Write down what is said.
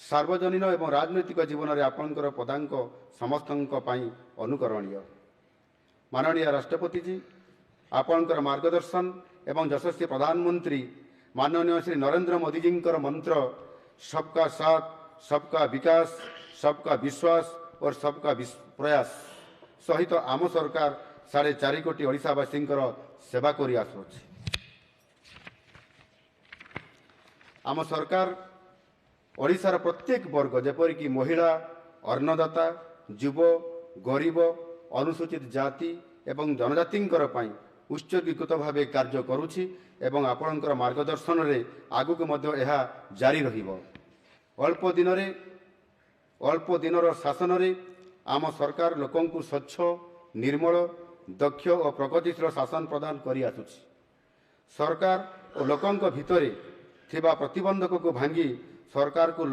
सार्वजनीन एवं राजनैतिक जीवन में आपणकर पदांक समस्त अनुकरणीय। माननीय राष्ट्रपति जी, आपणकर मार्गदर्शन एवं यशस्वी प्रधानमंत्री माननीय श्री नरेंद्र मोदी जी मंत्र सबका साथ, सबका विकास, सबका विश्वास और सबका प्रयास सहित आम सरकार 4.5 कोटी ओडिशावासी सेवा करि आसुछि। आम सरकार ओडिशार प्रत्येक वर्ग जेपरिक महिला, अन्नदाता, युव, गरीब, अनुसूचित जाति एवं जनजाति उत्सर्गीकृत भाव कार्य करुछि एवं आपणकर मार्गदर्शन रे आगुक मध्य यह जारी रहिबो। अल्प दिनर शासन रे आम सरकार लोकंकु स्वच्छ, निर्मल, दक्ष और प्रगतिशील शासन प्रदान करि आसुछि। सरकार और लोकंक भितरे थिबा प्रतिबंधक को भांगी सरकार को